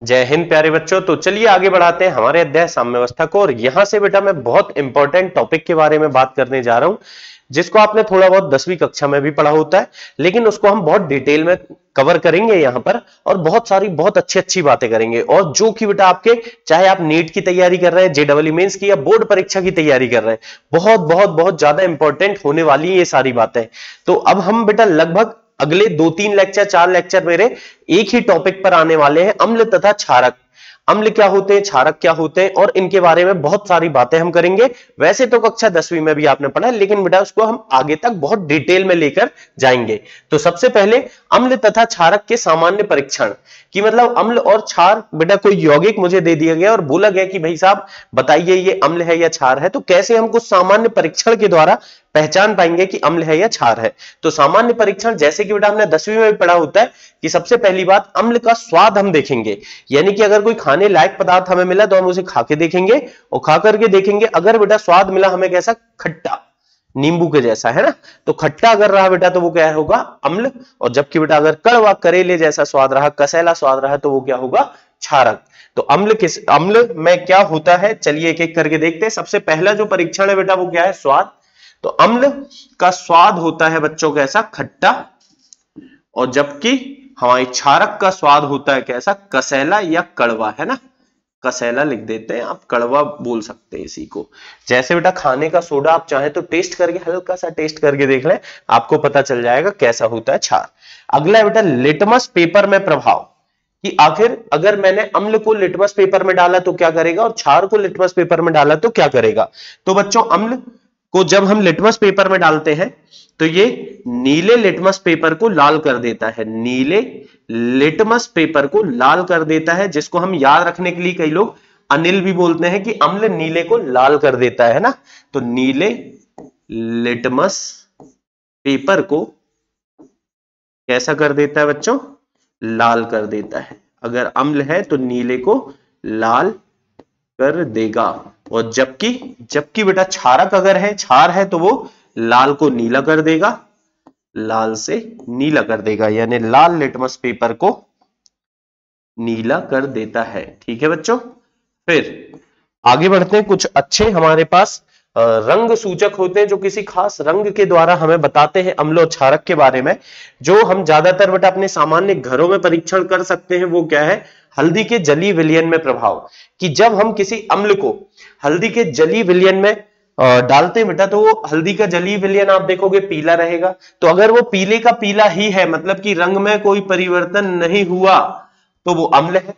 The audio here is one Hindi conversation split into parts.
जय हिंद प्यारे बच्चों। तो चलिए आगे बढ़ाते हैं हमारे अध्याय साम्यावस्था को। और यहां से बेटा मैं बहुत इंपॉर्टेंट टॉपिक के बारे में बात करने जा रहा हूं, जिसको आपने थोड़ा बहुत 10वीं कक्षा में भी पढ़ा होता है, लेकिन उसको हम बहुत डिटेल में कवर करेंगे यहां पर, और बहुत सारी बहुत अच्छी अच्छी बातें करेंगे। और जो कि बेटा आपके, चाहे आप नीट की तैयारी कर रहे हैं, जेडब्ल्यू मेंस की, या बोर्ड परीक्षा की तैयारी कर रहे हैं, बहुत बहुत बहुत ज्यादा इंपॉर्टेंट होने वाली है ये सारी बातें। तो अब हम बेटा लगभग अगले 2-3 लेक्चर, 4 लेक्चर मेरे एक ही टॉपिक पर आने वाले हैं, अम्ल तथा क्षारक। अम्ल क्या होते हैं, क्षारक क्या होते हैं, और इनके बारे में बहुत सारी बातें हम करेंगे। वैसे तो कक्षा 10वीं में भी आपने पढ़ा है, लेकिन बेटा उसको हम आगे तक बहुत डिटेल में लेकर जाएंगे। तो सबसे पहले अम्ल तथा क्षारक के सामान्य परीक्षण कि मतलब अम्ल और क्षार, बेटा कोई यौगिक मुझे दे दिया गया और बोला गया कि भाई साहब बताइए ये अम्ल है या क्षार है, तो कैसे हम कुछ सामान्य परीक्षण के द्वारा पहचान पाएंगे कि अम्ल है या क्षार है। तो सामान्य परीक्षण जैसे कि बेटा हमने 10वीं में भी पढ़ा होता है कि सबसे पहली बात अम्ल का स्वाद हम देखेंगे, यानी कि अगर कोई खाने लायक पदार्थ हमें मिला तो हम उसे खा के देखेंगे, और खा करके देखेंगे अगर बेटा स्वाद मिला हमें कैसा, खट्टा, नींबू के जैसा, है ना, तो खट्टा अगर रहा बेटा तो वो क्या होगा, अम्ल। और जबकि बेटा अगर कड़वा, करेले जैसा स्वाद रहा, कसैला स्वाद रहा, तो वो क्या होगा, क्षारक। तो अम्ल में क्या होता है, चलिए एक एक करके देखते हैं। सबसे पहला जो परीक्षण है बेटा वो क्या है, स्वाद। तो अम्ल का स्वाद होता है बच्चों कैसा, खट्टा, और जबकि हमारे क्षारक का स्वाद होता है कैसा, कसैला या कड़वा, है ना, कसैला लिख देते हैं, आप कड़वा बोल सकते हैं इसी को। जैसे बेटा खाने का सोडा आप चाहे तो टेस्ट करके, हल्का सा टेस्ट करके देख लें, आपको पता चल जाएगा कैसा होता है क्षार। अगला है बेटा लिटमस पेपर में प्रभाव, कि आखिर अगर मैंने अम्ल को लिटमस पेपर में डाला तो क्या करेगा, और क्षार को लिटमस पेपर में डाला तो क्या करेगा। तो बच्चों अम्ल को जब हम लिटमस पेपर में डालते हैं तो ये नीले लिटमस पेपर को लाल कर देता है, नीले लिटमस पेपर को लाल कर देता है, जिसको हम याद रखने के लिए कई लोग अनिल भी बोलते हैं कि अम्ल नीले को लाल कर देता है ना। तो नीले लिटमस पेपर को कैसा कर देता है बच्चों, लाल कर देता है। अगर अम्ल है तो नीले को लाल कर देगा, और जबकि बेटा क्षारक अगर है, क्षार है, तो वो लाल को नीला कर देगा, लाल से नीला कर देगा, यानी लाल लिटमस पेपर को नीला कर देता है। ठीक है बच्चों, फिर आगे बढ़ते हैं। कुछ अच्छे हमारे पास रंग सूचक होते हैं जो किसी खास रंग के द्वारा हमें बताते हैं अम्ल और क्षारक के बारे में, जो हम ज्यादातर बेटा अपने सामान्य घरों में परीक्षण कर सकते हैं। वो क्या है, हल्दी के जली विलयन में प्रभाव, कि जब हम किसी अम्ल को हल्दी के जली विलयन में डालते हैं बेटा, तो वो हल्दी का जली विलयन आप देखोगे पीला रहेगा। तो अगर वो पीले का पीला ही है, मतलब कि रंग में कोई परिवर्तन नहीं हुआ, तो वो अम्ल है।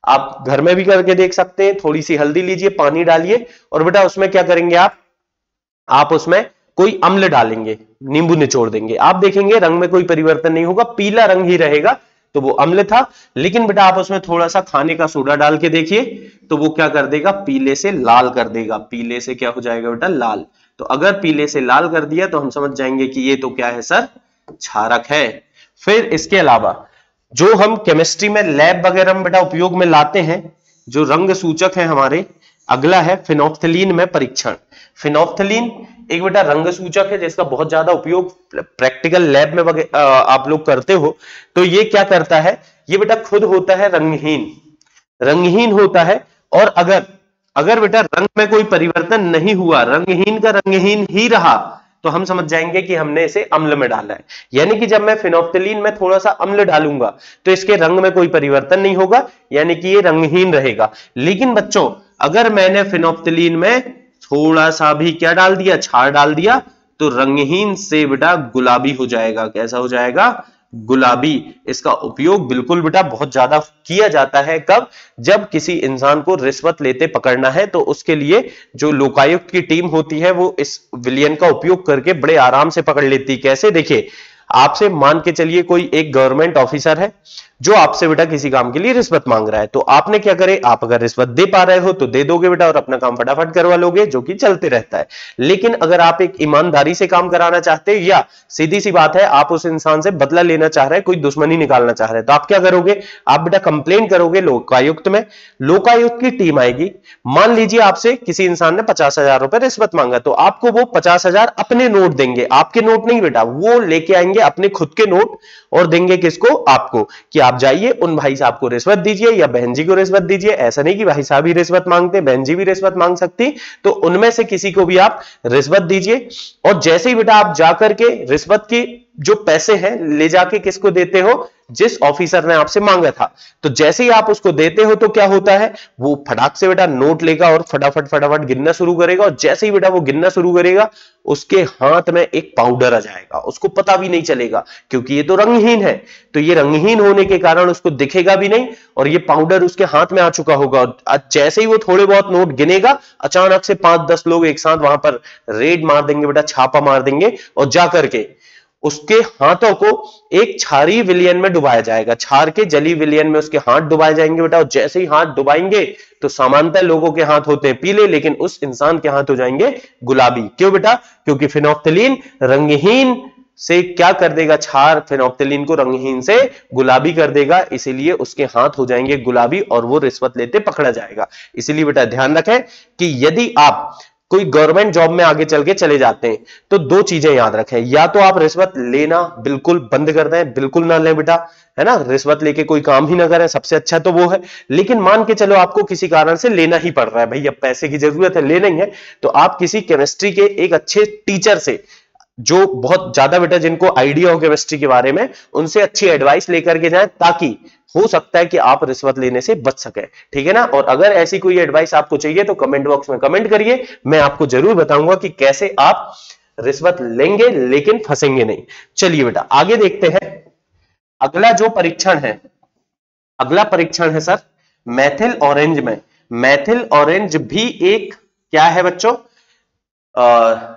आप घर में भी करके देख सकते हैं, थोड़ी सी हल्दी लीजिए, पानी डालिए, और बेटा उसमें क्या करेंगे आप उसमें कोई अम्ल डालेंगे, नींबू निचोड़ देंगे, आप देखेंगे रंग में कोई परिवर्तन नहीं होगा, पीला रंग ही रहेगा, तो वो अम्ल था। लेकिन बेटा आप उसमें थोड़ा सा खाने का सोडा डाल के देखिए, तो वो क्या कर देगा, पीले से लाल कर देगा, पीले से क्या हो जाएगा बेटा, लाल। तो अगर पीले से लाल कर दिया तो हम समझ जाएंगे कि ये तो क्या है सर, क्षारक है। फिर इसके अलावा जो हम केमिस्ट्री में लैब वगैरह में बेटा उपयोग में लाते हैं, जो रंग सूचक है हमारे, अगला है फिनोफ्थलीन में परीक्षण। फिनोफ्थलीन एक बेटा रंग सूचक है जिसका बहुत ज्यादा उपयोग प्रैक्टिकल लैब में आप लोग करते हो। तो ये क्या करता है, ये बेटा खुद होता है रंगहीन होता है, और अगर बेटा रंग में कोई परिवर्तन नहीं हुआ, रंगहीन का रंगहीन ही रहा, तो हम समझ जाएंगे कि हमने इसे अम्ल में डाला है। यानी कि जब मैं फिनोफ्थलीन में थोड़ा सा अम्ल डालूंगा तो इसके रंग में कोई परिवर्तन नहीं होगा, यानी कि ये रंगहीन रहेगा। लेकिन बच्चों अगर मैंने फिनोफ्थलीन में थोड़ा सा भी क्या डाल दिया, क्षार डाल दिया, तो रंगहीन से बेटा गुलाबी हो जाएगा। कैसा हो जाएगा, गुलाबी। इसका उपयोग बिल्कुल बेटा बहुत ज्यादा किया जाता है, कब, जब किसी इंसान को रिश्वत लेते पकड़ना है, तो उसके लिए जो लोकायुक्त की टीम होती है वो इस विलयन का उपयोग करके बड़े आराम से पकड़ लेती है। कैसे, देखिए आपसे मान के चलिए कोई एक गवर्नमेंट ऑफिसर है जो आपसे बेटा किसी काम के लिए रिश्वत मांग रहा है, तो आपने क्या करे, आप अगर रिश्वत दे पा रहे हो तो दे दोगे बेटा और अपना काम फटाफट करवा लोगे, जो कि चलते रहता है। लेकिन अगर आप एक ईमानदारी से काम कराना चाहते हैं, या सीधी सी बात है आप उस इंसान से बदला लेना चाह रहे हैं, कोई दुश्मनी निकालना चाह रहे हैं, तो आप क्या करोगे, आप बेटा कंप्लेन करोगे लोकायुक्त में। लोकायुक्त की टीम आएगी, मान लीजिए आपसे किसी इंसान ने 50,000 रुपए रिश्वत मांगा, तो आपको वो 50,000 अपने नोट देंगे, आपके नोट नहीं बेटा, वो लेके आएंगे अपने खुद के नोट और देंगे किसको, आपको, कि आप जाइए उन भाई साहब को रिश्वत दीजिए या बहन जी को रिश्वत दीजिए। ऐसा नहीं कि भाई साहब ही रिश्वत मांगते हैं, बहन जी भी रिश्वत मांग सकती, तो उनमें से किसी को भी आप रिश्वत दीजिए। और जैसे ही बेटा आप जाकर के रिश्वत की जो पैसे हैं ले जाके किसको देते हो, जिस ऑफिसर ने आपसे मांगा था, तो जैसे ही आप उसको देते हो तो क्या होता है, वो फटाक से बेटा नोट लेगा और फटाफट फटाफट गिनना शुरू करेगा। और जैसे ही बेटा वो गिनना शुरू करेगा उसके हाथ में एक पाउडर आ जाएगा, उसको पता भी नहीं चलेगा क्योंकि ये तो रंगहीन है। तो ये रंगहीन होने के कारण उसको दिखेगा भी नहीं और ये पाउडर उसके हाथ में आ चुका होगा। और जैसे ही वो थोड़े बहुत नोट गिनेगा, अचानक से 5-10 लोग एक साथ वहां पर रेड मार देंगे बेटा, छापा मार देंगे और जाकर के उसके हाथों को एक क्षारीय विलयन में डुबाया जाएगा। क्षार के जली विलयन में उसके हाथ डुबाए जाएंगे बेटा। और जैसे ही हाथ डुबाएंगे तो सामान्यतः लोगों के हाथ होते हैं पीले, लेकिन उस इंसान के हाथ हो जाएंगे गुलाबी। क्यों बेटा? क्योंकि फेनोल्फ्थालीन रंगहीन से क्या कर देगा, क्षार फेनोल्फ्थालीन को रंगहीन से गुलाबी कर देगा, इसीलिए उसके हाथ हो जाएंगे गुलाबी और वो रिश्वत लेते पकड़ा जाएगा। इसीलिए बेटा ध्यान रखें कि यदि आप कोई गवर्नमेंट जॉब में आगे चल के चले जाते हैं तो दो चीजें याद रखें, या तो आप रिश्वत लेना बिल्कुल बंद कर दें, बिल्कुल ना लें बेटा, है ना, रिश्वत लेके कोई काम ही ना करें, सबसे अच्छा तो वो है। लेकिन मान के चलो आपको किसी कारण से लेना ही पड़ रहा है, भैया पैसे की जरूरत है, लेना ही है, तो आप किसी केमिस्ट्री के एक अच्छे टीचर से, जो बहुत ज्यादा बेटा जिनको आइडिया हो केमिस्ट्री के बारे में, उनसे अच्छी एडवाइस लेकर के जाएं, ताकि हो सकता है कि आप रिश्वत लेने से बच सके। ठीक है ना? और अगर ऐसी कोई एडवाइस आपको चाहिए तो कमेंट बॉक्स में कमेंट करिए, मैं आपको जरूर बताऊंगा कि कैसे आप रिश्वत लेंगे लेकिन फंसेंगे नहीं। चलिए बेटा आगे देखते हैं। अगला जो परीक्षण है, अगला परीक्षण है सर मैथिल ऑरेंज में। मैथिल ऑरेंज भी एक क्या है बच्चों,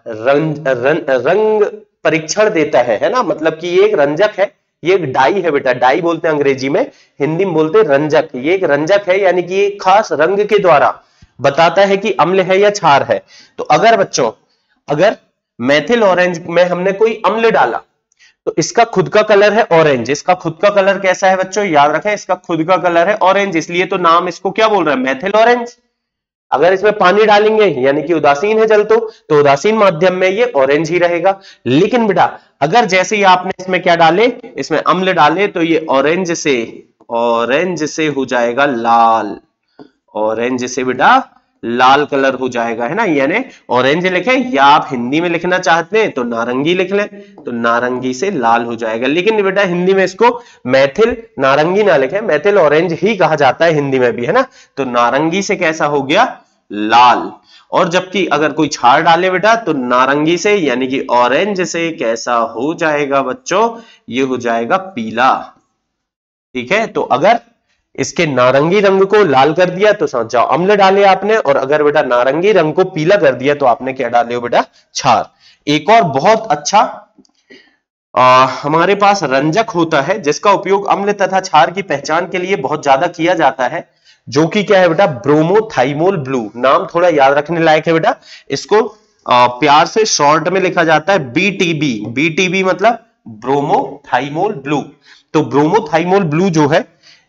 रंग परीक्षण देता है ना, मतलब कि ये एक रंजक है, ये एक डाई है बेटा, डाई बोलते हैं अंग्रेजी में, हिंदी में बोलते हैं रंजक। ये एक रंजक है, यानी कि एक खास रंग के द्वारा बताता है कि अम्ल है या क्षार है। तो अगर बच्चों, अगर मैथिल ऑरेंज में हमने कोई अम्ल डाला तो इसका खुद का कलर है ऑरेंज। इसका खुद का कलर कैसा है बच्चों, याद रखें, इसका खुद का कलर है ऑरेंज, इसलिए तो नाम इसको क्या बोल रहा है, मैथिल ऑरेंज। अगर इसमें पानी डालेंगे यानी कि उदासीन है जल, तो उदासीन माध्यम में ये ऑरेंज ही रहेगा। लेकिन बेटा अगर जैसे ही आपने इसमें क्या डाले, इसमें अम्ल डाले, तो ये ऑरेंज से हो जाएगा लाल, ऑरेंज से बेटा लाल कलर हो जाएगा, है ना। यानी ऑरेंज लिखें, या आप हिंदी में लिखना चाहते हैं तो नारंगी लिख लें, तो नारंगी से लाल हो जाएगा। लेकिन बेटा हिंदी में इसको मैथिल नारंगी ना लिखें, मैथिल ऑरेंज ही कहा जाता है हिंदी में भी, है ना। तो नारंगी से कैसा हो गया, लाल। और जबकि अगर कोई क्षार डाले बेटा तो नारंगी से यानी कि ऑरेंज से कैसा हो जाएगा बच्चों, ये हो जाएगा पीला। ठीक है, तो अगर इसके नारंगी रंग को लाल कर दिया तो समझ जाओ अम्ल डाले आपने, और अगर बेटा नारंगी रंग को पीला कर दिया तो आपने क्या डाले हो बेटा, क्षार। एक और बहुत अच्छा हमारे पास रंजक होता है जिसका उपयोग अम्ल तथा क्षार की पहचान के लिए बहुत ज्यादा किया जाता है, जो कि क्या है बेटा, ब्रोमोथाइमोल ब्लू। नाम थोड़ा याद रखने लायक है बेटा, इसको प्यार से शॉर्ट में लिखा जाता है बीटीबी। बीटीबी मतलब ब्रोमोथाइमोल ब्लू। तो ब्रोमोथाइमोल ब्लू जो है,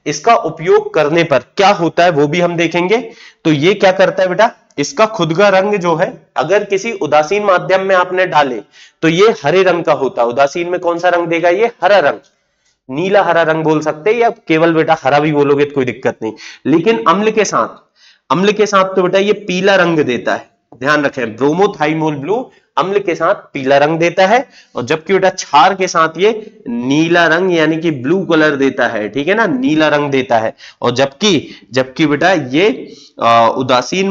इसका उपयोग करने पर क्या होता है वो भी हम देखेंगे। तो ये क्या करता है बेटा, इसका खुद का रंग जो है, अगर किसी उदासीन माध्यम में आपने डाले तो ये हरे रंग का होता है। उदासीन में कौन सा रंग देगा, ये हरा रंग, नीला हरा रंग बोल सकते हैं, या केवल बेटा हरा भी बोलोगे तो कोई दिक्कत नहीं। लेकिन अम्ल के साथ तो बेटा ये पीला रंग देता है। ध्यान रखें, ब्रोमोथाइमोल ब्लू अम्ल के साथ पीला रंग देता है, और जबकि बेटा क्षार के साथ ये नीला रंग यानी कि ब्लू कलर देता है। ठीक है ना, नीला रंग देता है। और जबकि बेटा ये उदासीन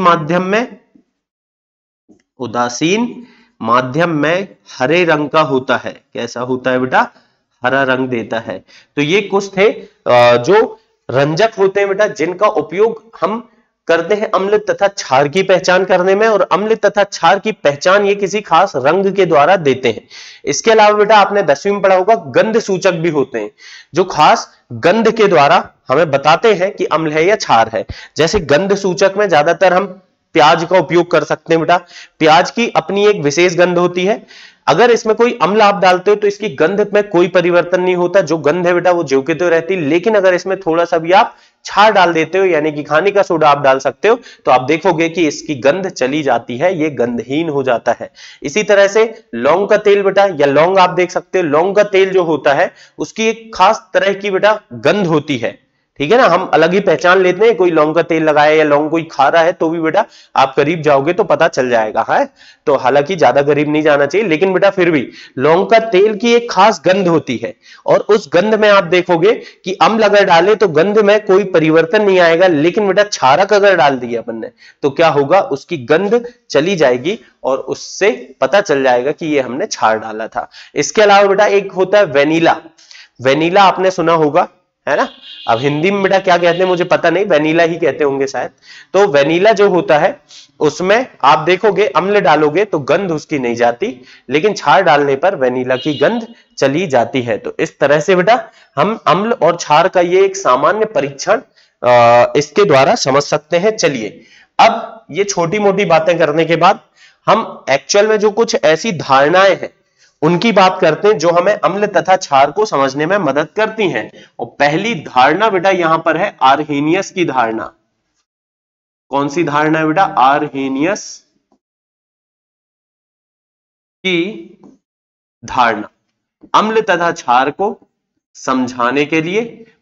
माध्यम में हरे रंग का होता है। कैसा होता है बेटा, हरा रंग देता है। तो ये कुछ थे जो रंजक होते हैं बेटा, जिनका उपयोग हम करते हैं अम्ल तथा क्षार की पहचान करने में, और अम्ल तथा क्षार की पहचान ये किसी खास रंग के द्वारा देते हैं। इसके अलावा बेटा आपने 10वीं में पढ़ा होगा, गंध सूचक भी होते हैं, जो खास गंध के द्वारा हमें बताते हैं कि अम्ल है या क्षार है। जैसे गंध सूचक में ज्यादातर हम प्याज का उपयोग कर सकते हैं बेटा। प्याज की अपनी एक विशेष गंध होती है, अगर इसमें कोई अम्ल आप डालते हो तो इसकी गंध में कोई परिवर्तन नहीं होता, जो गंध है बेटा वो ज्यों की त्यों रहती। लेकिन अगर इसमें थोड़ा सा भी आप क्षार डाल देते हो, यानी कि खाने का सोडा आप डाल सकते हो, तो आप देखोगे कि इसकी गंध चली जाती है, ये गंधहीन हो जाता है। इसी तरह से लौंग का तेल बेटा, या लौंग आप देख सकते हो, लौंग का तेल जो होता है उसकी एक खास तरह की बेटा गंध होती है, ठीक है ना। हम अलग ही पहचान लेते हैं, कोई लौंग का तेल लगाया या लौंग कोई खा रहा है तो भी बेटा आप करीब जाओगे तो पता चल जाएगा है। तो हालांकि ज्यादा करीब नहीं जाना चाहिए, लेकिन बेटा फिर भी लौंग का तेल की एक खास गंध होती है, और उस गंध में आप देखोगे कि अम्ल अगर डाले तो गंध में कोई परिवर्तन नहीं आएगा, लेकिन बेटा क्षारक अगर डाल दिया अपन ने तो क्या होगा, उसकी गंध चली जाएगी और उससे पता चल जाएगा कि ये हमने क्षार डाला था। इसके अलावा बेटा एक होता है वेनिला। वेनिला आपने सुना होगा, है ना। अब हिंदी में बेटा क्या कहते हैं मुझे पता नहीं, वेनिला ही कहते होंगे शायद। तो वेनिला जो होता है उसमें आप देखोगे अम्ल डालोगे तो गंध उसकी नहीं जाती, लेकिन क्षार डालने पर वेनिला की गंध चली जाती है। तो इस तरह से बेटा हम अम्ल और क्षार का ये एक सामान्य परीक्षण इसके द्वारा समझ सकते हैं। चलिए अब ये छोटी मोटी बातें करने के बाद हम एक्चुअल में जो कुछ ऐसी धारणाएं हैं उनकी बात करते हैं जो हमें अम्ल तथा क्षार को समझने में मदद करती हैं। और पहली धारणा बेटा यहां पर है आर्हेनियस की धारणा। कौन सी धारणा है बेटा, आर्हेनियस की धारणा। अम्ल तथा क्षार को समझाने के लिए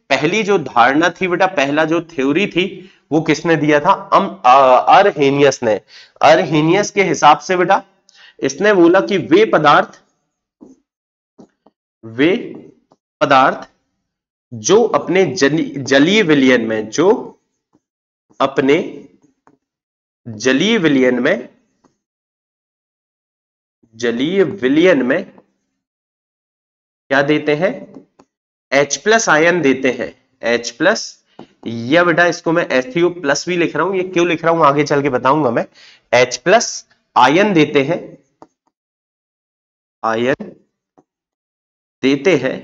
पहली जो धारणा थी बेटा, पहला जो थ्योरी थी वो किसने दिया था, आर्हेनियस ने। आर्हेनियस के हिसाब से बेटा इसने बोला कि वे पदार्थ जो अपने जलीय विलयन में, जो अपने जलीय विलयन में क्या देते हैं, H+ आयन देते हैं, H+, या बेटा इसको मैं FeO+ भी लिख रहा हूं, ये क्यों लिख रहा हूं आगे चल के बताऊंगा मैं। H+ आयन देते हैं, आयन देते हैं,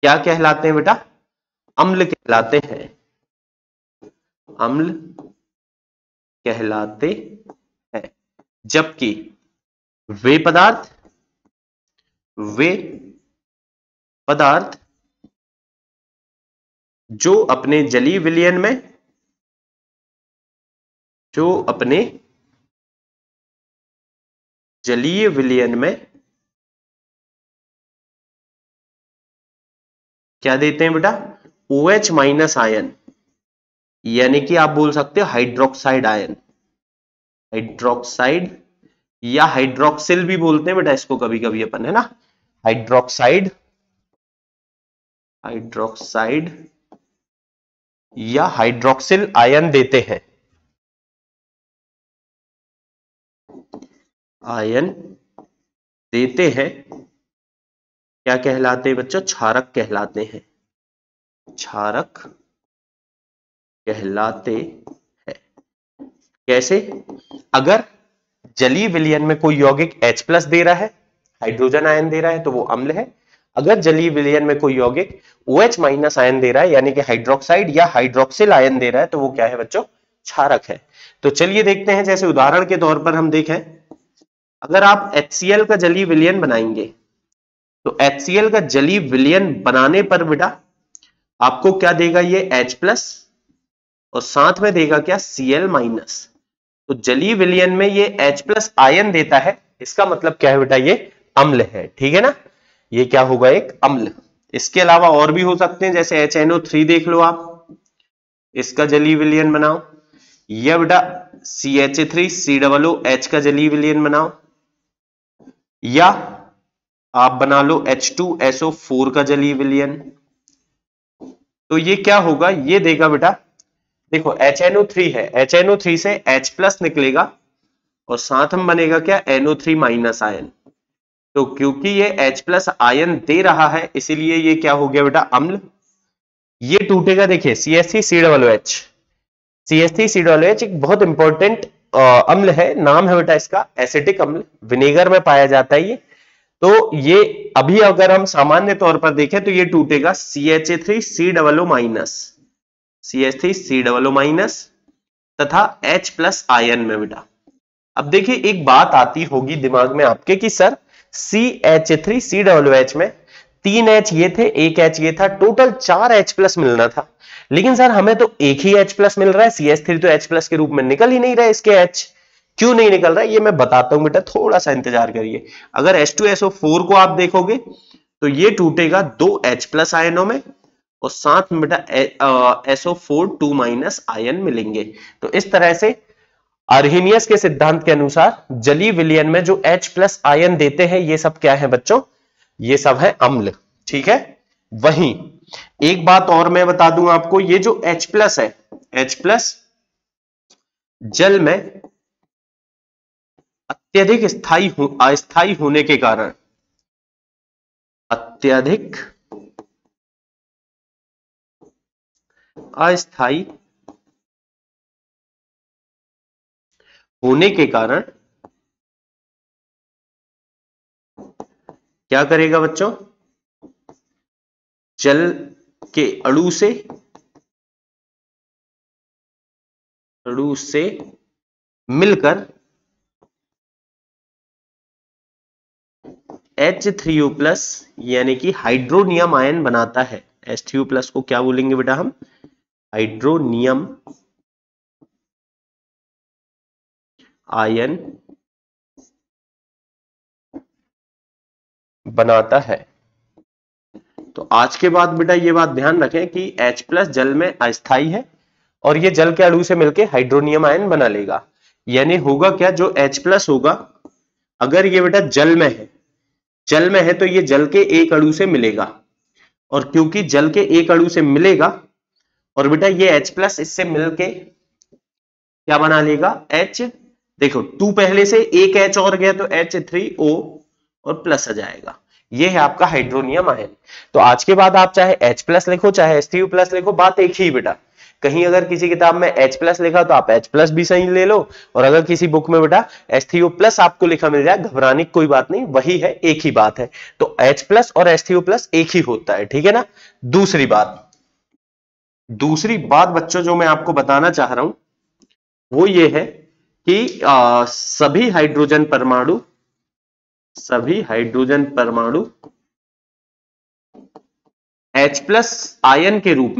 क्या कहलाते हैं बेटा, अम्ल कहलाते हैं, अम्ल कहलाते हैं। जबकि वे पदार्थ जो अपने जलीय विलयन में, क्या देते हैं बेटा, OH- आयन, यानी कि आप बोल सकते हो हाइड्रोक्साइड आयन, हाइड्रोक्साइड या हाइड्रोक्सिल भी बोलते हैं बेटा इसको कभी कभी अपन, है ना। हाइड्रोक्साइड या हाइड्रोक्सिल आयन देते हैं, क्या कहलाते हैं बच्चों, क्षारक कहलाते हैं, क्षारक कहलाते हैं। कैसे, अगर जलीय विलयन में कोई यौगिक H+ दे रहा है, हाइड्रोजन आयन दे रहा है तो वो अम्ल है। अगर जलीय विलयन में कोई यौगिक OH- आयन दे रहा है, यानी कि हाइड्रोक्साइड या हाइड्रोक्सिल आयन दे रहा है, तो वो क्या है बच्चों, क्षारक है। तो चलिए देखते हैं, जैसे उदाहरण के तौर पर हम देखें, अगर आप HCl का जलीय विलयन बनाएंगे तो HCl का जलीय विलयन बनाने पर बेटा आपको क्या देगा, ये H+ और साथ में देगा क्या, Cl-। तो जलीय विलयन में ये H+ आयन देता है, इसका मतलब क्या है बेटा, ये अम्ल है, ठीक है ना। ये क्या होगा, एक अम्ल। इसके अलावा और भी हो सकते हैं, जैसे HNO3 देख लो आप, इसका जलीय विलयन बनाओ, या बेटा CH3COOH का जलीय विलयन बनाओ, या आप बना लो H2SO4 का जलीय विलयन। तो ये क्या होगा, ये देगा बेटा, देखो HNO3 है, HNO3 से H+ निकलेगा और साथ में बनेगा क्या, NO3- आयन। तो क्योंकि ये H+ आयन दे रहा है इसीलिए ये क्या हो गया बेटा, अम्ल। ये टूटेगा, देखिए CH3COOH, CH3COOH एक बहुत इंपॉर्टेंट अम्ल है, नाम है बेटा इसका एसिटिक अम्ल, विनेगर में पाया जाता है ये। तो ये अभी अगर हम सामान्य तौर पर देखें तो ये टूटेगा CH3COO- तथा H+ आयन में बेटा। अब देखिए एक बात आती होगी दिमाग में आपके कि सर CH3 COOH में 3 H ये थे, 1 H ये था, टोटल 4 H प्लस मिलना था। लेकिन सर हमें तो एक ही H प्लस मिल रहा है, CH3 तो H प्लस के रूप में निकल ही नहीं रहा है, इसके H क्यों नहीं निकल रहा है ये मैं बताता हूं बेटा, थोड़ा सा इंतजार करिए। अगर H2SO4 को आप देखोगे तो ये टूटेगा 2 H प्लस आयनों में और साथ में बेटा SO4 2 माइनस आयन मिलेंगे। तो इस तरह से अर्हेनियस के सिद्धांत के अनुसार जलीय विलयन में जो H प्लस आयन देते हैं ये सब क्या है बच्चों, ये सब है अम्ल। ठीक है, वहीं एक बात और मैं बता दूं आपको, ये जो H प्लस है, H प्लस जल में अत्यधिक अस्थायी होने के कारण, अत्यधिक अस्थायी होने के कारण क्या करेगा बच्चों, जल के अणु से मिलकर H3O प्लस यानी कि हाइड्रोनियम आयन बनाता है। H3O प्लस को क्या बोलेंगे बेटा हम, हाइड्रोनियम आयन बनाता है। तो आज के बाद बेटा ये बात ध्यान रखें कि H प्लस जल में अस्थायी है और ये जल के अणु से मिलकर हाइड्रोनियम आयन बना लेगा। यानी होगा क्या, जो H प्लस होगा अगर ये बेटा जल में है तो ये जल के एक अणु से मिलेगा, और क्योंकि जल के एक अणु से मिलेगा और बेटा ये H प्लस इससे मिलके क्या बना लेगा, H, देखो 2 पहले से एक H और गया तो H3O और प्लस आ जाएगा। ये है आपका हाइड्रोनियम आयन। तो आज के बाद आप चाहे H प्लस लिखो चाहे H3O प्लस लिखो, बात एक ही बेटा। कहीं अगर किसी किताब में H प्लस लिखा तो आप H प्लस भी सही ले लो, और अगर किसी बुक में बेटा H3O प्लस आपको लिखा मिल जाए, घबराने की कोई बात नहीं, वही है, एक ही बात है। तो H प्लस और H3O प्लस एक ही होता है, ठीक है ना। दूसरी बात बच्चों जो मैं आपको बताना चाह रहा हूं वो ये है कि सभी हाइड्रोजन परमाणु H प्लस आयन के रूप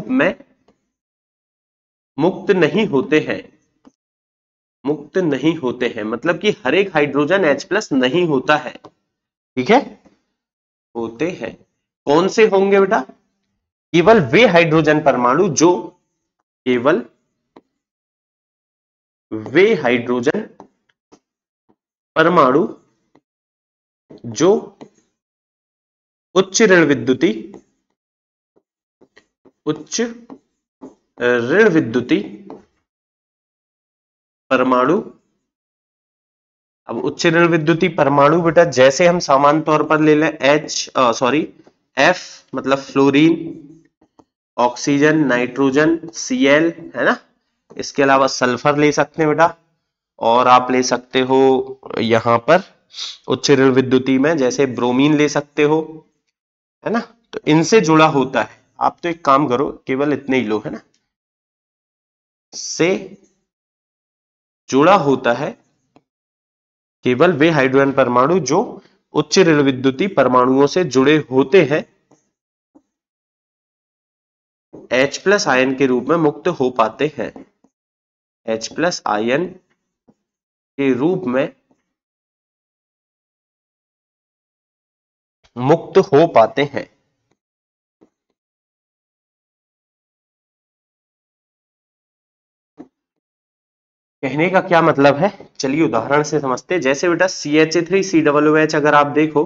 में मुक्त नहीं होते हैं, मतलब कि हर एक हाइड्रोजन H प्लस नहीं होता है, ठीक है, होते हैं। कौन से होंगे बेटा, केवल वे हाइड्रोजन परमाणु जो उच्च ऋण विद्युती परमाणु। अब उच्च ऋण विद्युती परमाणु बेटा जैसे हम सामान्य तौर पर ले लें F मतलब फ्लोरीन, ऑक्सीजन, नाइट्रोजन, Cl, है ना। इसके अलावा सल्फर ले सकते हैं बेटा, और आप ले सकते हो यहां पर उच्च ऋण विद्युती में जैसे ब्रोमीन ले सकते हो, है ना। तो इनसे जुड़ा होता है, आप तो एक काम करो केवल इतने ही लो, है ना, से जुड़ा होता है केवल वे हाइड्रोजन परमाणु जो उच्च ऋण विद्युती परमाणुओं से जुड़े होते हैं, H प्लस आयन के रूप में मुक्त हो पाते हैं। H प्लस आयन के रूप में मुक्त हो पाते हैं। कहने का क्या मतलब है, चलिए उदाहरण से समझते हैं। जैसे बेटा CH3COOH अगर आप देखो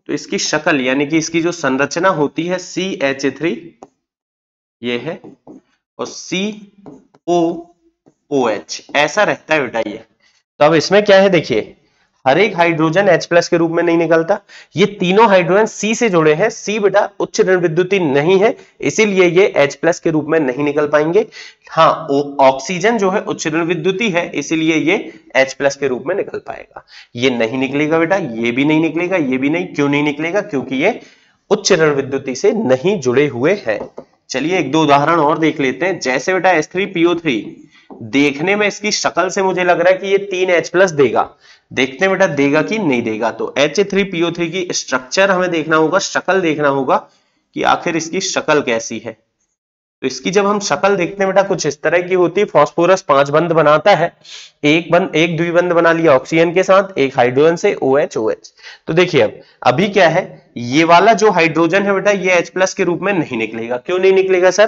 तो इसकी शक्ल यानी कि इसकी जो संरचना होती है CH3 ये है और COOH ऐसा रहता है बेटा ये। तो अब इसमें क्या है, देखिए हर एक हाइड्रोजन H प्लस के रूप में नहीं निकलता, ये तीनों हाइड्रोजन C से जुड़े हैं। C बेटा उच्च ऋण विद्युती नहीं है, इसीलिए ये H प्लस के रूप में नहीं निकल पाएंगे। हाँ, ऑक्सीजन जो है उच्च ऋण विद्युती है, इसीलिए ये H प्लस के रूप में निकल पाएगा। ये नहीं निकलेगा बेटा, ये भी नहीं निकलेगा, ये भी नहीं। क्यों नहीं निकलेगा, क्योंकि ये उच्च ऋण विद्युती से नहीं जुड़े हुए हैं। चलिए एक दो उदाहरण और देख लेते हैं। जैसे बेटा H3PO3 देखने में इसकी शक्ल से मुझे लग रहा है कि ये 3H+ देगा। देखते हैं बेटा देगा कि नहीं देगा। तो Ha3PO3 की स्ट्रक्चर हमें देखना होगा, शक्ल देखना होगा कि आखिर इसकी शक्ल कैसी है। तो इसकी जब हम शक्ल देखते हैं बेटा कुछ इस तरह की होती है। फास्फोरस 5 बंध बनाता है, एक द्विबंध बना लिया ऑक्सीजन के साथ, एक हाइड्रोजन से OH OH। तो देखिए अब अभी क्या है, ये वाला जो हाइड्रोजन है बेटा ये H+ के रूप में नहीं निकलेगा। क्यों नहीं निकलेगा सर?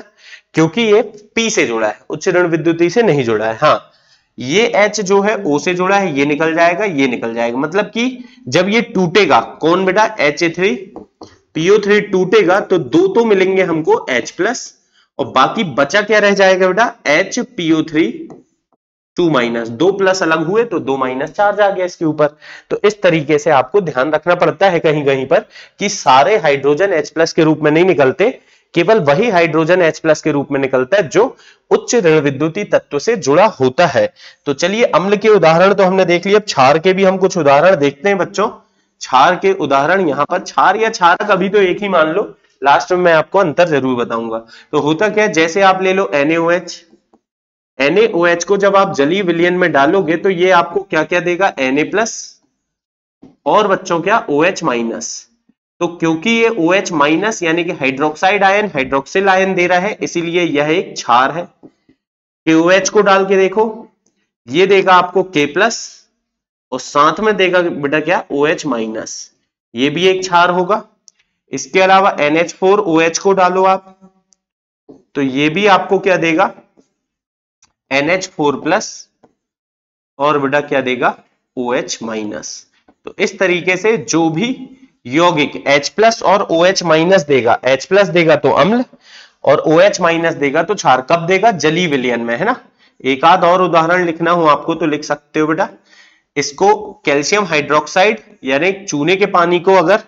क्योंकि ये P से जुड़ा है, उच्च ऋण विद्युतीय से नहीं जुड़ा है। हाँ, ये H जो है O से जुड़ा है, ये निकल जाएगा, ये निकल जाएगा। मतलब कि जब ये टूटेगा, कौन बेटा? Ha3PO3 टूटेगा तो दो तो मिलेंगे हमको H+ और बाकी बचा क्या रह जाएगा बेटा? HPO3 2-, 2 प्लस अलग हुए तो 2- चार्ज आ गया इसके ऊपर। तो इस तरीके से आपको ध्यान रखना पड़ता है कहीं कहीं पर कि सारे हाइड्रोजन H+ के रूप में नहीं निकलते, केवल वही हाइड्रोजन H+ के रूप में निकलता है जो उच्च ऋण विद्युतीय तत्व से जुड़ा होता है। तो चलिए अम्ल के उदाहरण तो हमने देख लिए, अब क्षार के भी हम कुछ उदाहरण देखते हैं बच्चों। क्षार के उदाहरण यहां पर, क्षार या क्षारक अभी तो एक ही मान लो, लास्ट में मैं आपको अंतर जरूर बताऊंगा। तो होता क्या है, जैसे आप ले लो NaOH को जब आप जलीय विलयन में डालोगे तो ये आपको क्या क्या देगा? Na+ और बच्चों क्या? OH-। तो क्योंकि ये OH- यानी कि हाइड्रोक्साइड आयन, हाइड्रोक्सिल आयन दे रहा है, इसीलिए यह एक क्षार है। KOH को डाल के देखो, ये देगा आपको K+ और साथ में देगा बेटा क्या? OH-। ये भी एक क्षार होगा। इसके अलावा NH4OH को डालो आप, तो ये भी आपको क्या देगा? NH4+ और बेटा क्या देगा? OH-। तो इस तरीके से जो भी यौगिक H+ और OH- देगा, H+ देगा तो अम्ल और OH- देगा तो क्षार। कब देगा? जलीय विलयन में, है ना। एक आध और उदाहरण लिखना हो आपको तो लिख सकते हो बेटा। इसको कैल्शियम हाइड्रोक्साइड यानी चूने के पानी को अगर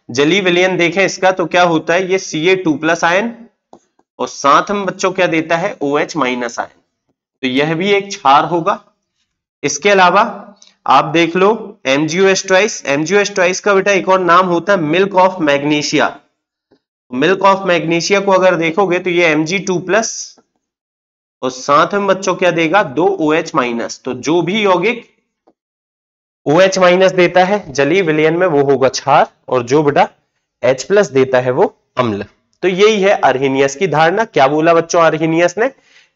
जलीय विलयन देखें इसका तो क्या होता है? ये Ca2+ आयन और साथ में बच्चों क्या देता है? OH- ion. तो यह भी एक क्षार होगा। इसके अलावा आप देख लो MgOH का बेटा एक और नाम होता है milk of magnesia. Milk of magnesia को अगर देखोगे तो ये Mg2+ और साथ में बच्चों क्या देगा? 2 OH-। तो जो भी यौगिक OH- देता है जलीय विलयन में वो होगा क्षार और जो बेटा H+ देता है वो अम्ल। तो यही है अर्हीनियस की धारणा। क्या बोला बच्चों अर्हीनियस ने?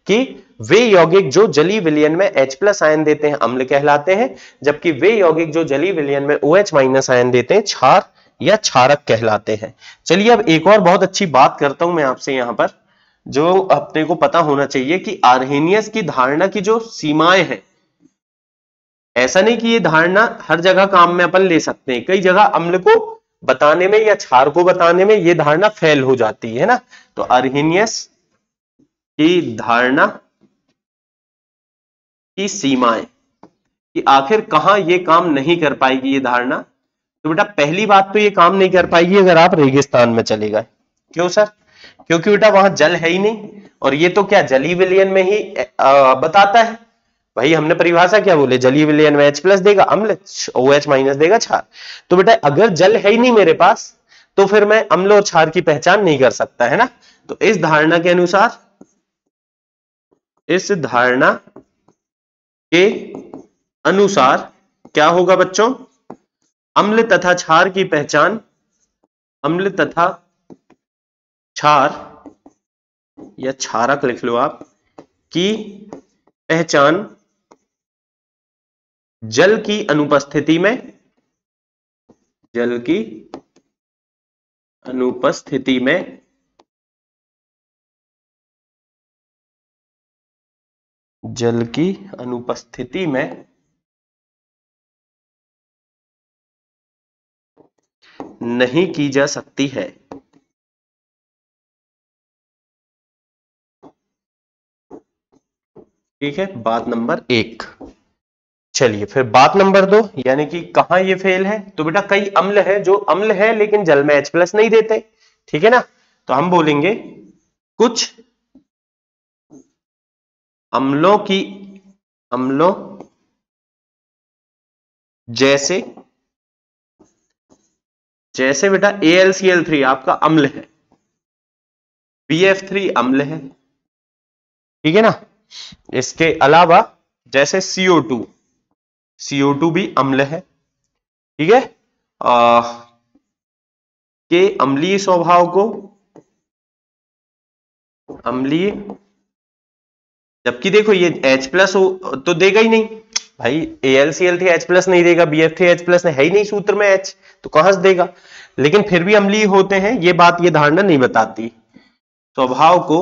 कि वे यौगिक जो जलीय विलयन में H+ आयन देते हैं अम्ल कहलाते हैं, जबकि वे यौगिक जो जलीय विलयन में OH- आयन देते हैं क्षार या क्षारक कहलाते हैं। चलिए अब एक और बहुत अच्छी बात करता हूं मैं आपसे यहां पर, जो अपने को पता होना चाहिए कि अर्हीनियस की धारणा की जो सीमाएं हैं, ऐसा नहीं कि ये धारणा हर जगह काम में अपन ले सकते हैं। कई जगह अम्ल को बताने में या क्षार को बताने में ये धारणा फेल हो जाती है ना। तो अर्हीनियस की धारणा की सीमाएं कि आखिर कहां ये काम नहीं कर पाएगी ये धारणा। तो बेटा पहली बात तो ये काम नहीं कर पाएगी अगर आप रेगिस्तान में चले गए। क्यों सर? क्योंकि बेटा वहां जल है ही नहीं और ये तो क्या जलीय विलयन में ही बताता है। भाई हमने परिभाषा क्या बोले? जलीय विलयन में H+ देगा अम्ल, OH- देगा क्षार। तो बेटा अगर जल है ही नहीं मेरे पास तो फिर मैं अम्ल और क्षार की पहचान नहीं कर सकता, है ना। तो इस धारणा के अनुसार, इस धारणा के अनुसार क्या होगा बच्चों? अम्ल तथा क्षार की पहचान, अम्ल तथा क्षार या क्षारक लिख लो आप, की पहचान जल की अनुपस्थिति में, जल की अनुपस्थिति में जल की अनुपस्थिति में नहीं की जा सकती है। ठीक है, बात नंबर 1। चलिए फिर बात नंबर 2, यानी कि कहां ये फेल है। तो बेटा कई अम्ल है जो अम्ल है लेकिन जल में H+ नहीं देते, ठीक है ना। तो हम बोलेंगे कुछ अम्लों जैसे जैसे बेटा AlCl3 आपका अम्ल है, BF3 अम्ल है, ठीक है ना। इसके अलावा जैसे CO2 भी अम्ल है, ठीक है, के अम्लीय स्वभाव को, अम्लीय, जबकि देखो ये H+ हो तो देगा ही नहीं भाई, AlCl3H+ नहीं देगा, BF3H+ है ही नहीं सूत्र में H, तो कहां से देगा, लेकिन फिर भी अम्लीय होते हैं, ये बात ये धारणा नहीं बताती। स्वभाव को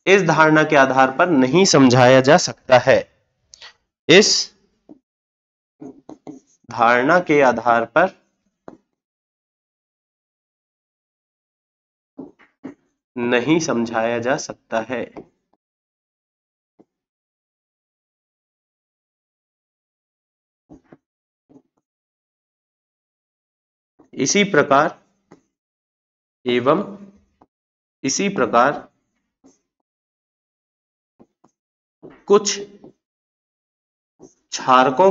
इस धारणा के आधार पर नहीं समझाया जा सकता है, इस धारणा के आधार पर नहीं समझाया जा सकता है। इसी प्रकार कुछ क्षारकों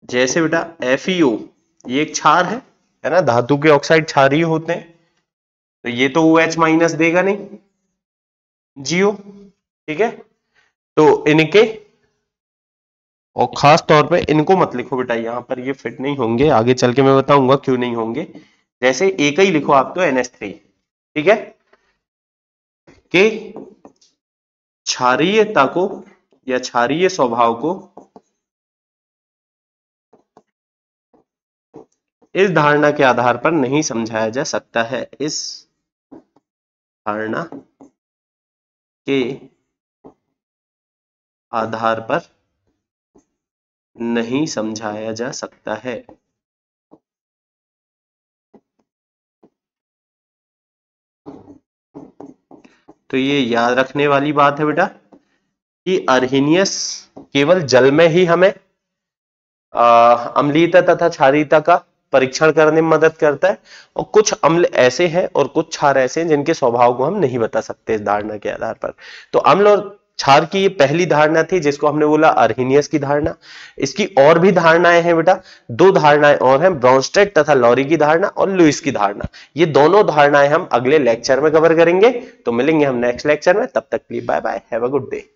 जैसे बेटा FeO, ये एक क्षार है ना, धातु के ऑक्साइड क्षारीय होते हैं, तो ये तो OH- देगा नहीं, GO, ठीक है, तो इनके, और खास तौर पे इनको मत लिखो बेटा, यहां पर ये फिट नहीं होंगे, आगे चल के मैं बताऊंगा क्यों नहीं होंगे। जैसे एक ही लिखो आप तो NH3, ठीक है, कि क्षारीयता को या क्षारीय स्वभाव को इस धारणा के आधार पर नहीं समझाया जा सकता है, इस धारणा के आधार पर नहीं समझाया जा सकता है। तो ये याद रखने वाली बात है बेटा कि अर्हीनियस केवल जल में ही हमें अम्लीयता तथा क्षारीयता का परीक्षण करने में मदद करता है, और कुछ अम्ल ऐसे हैं और कुछ क्षार ऐसे हैं जिनके स्वभाव को हम नहीं बता सकते इस धारणा के आधार पर। तो अम्ल और क्षार की ये पहली धारणा थी जिसको हमने बोला अर्हीनियस की धारणा। इसकी और भी धारणाएं हैं बेटा, दो धारणाएं और हैं, ब्रॉन्स्टेड तथा लॉरी की धारणा और लुईस की धारणा। ये दोनों धारणाएं हम अगले लेक्चर में कवर करेंगे। तो मिलेंगे हम नेक्स्ट लेक्चर में, तब तक के लिए bye bye, have a good day.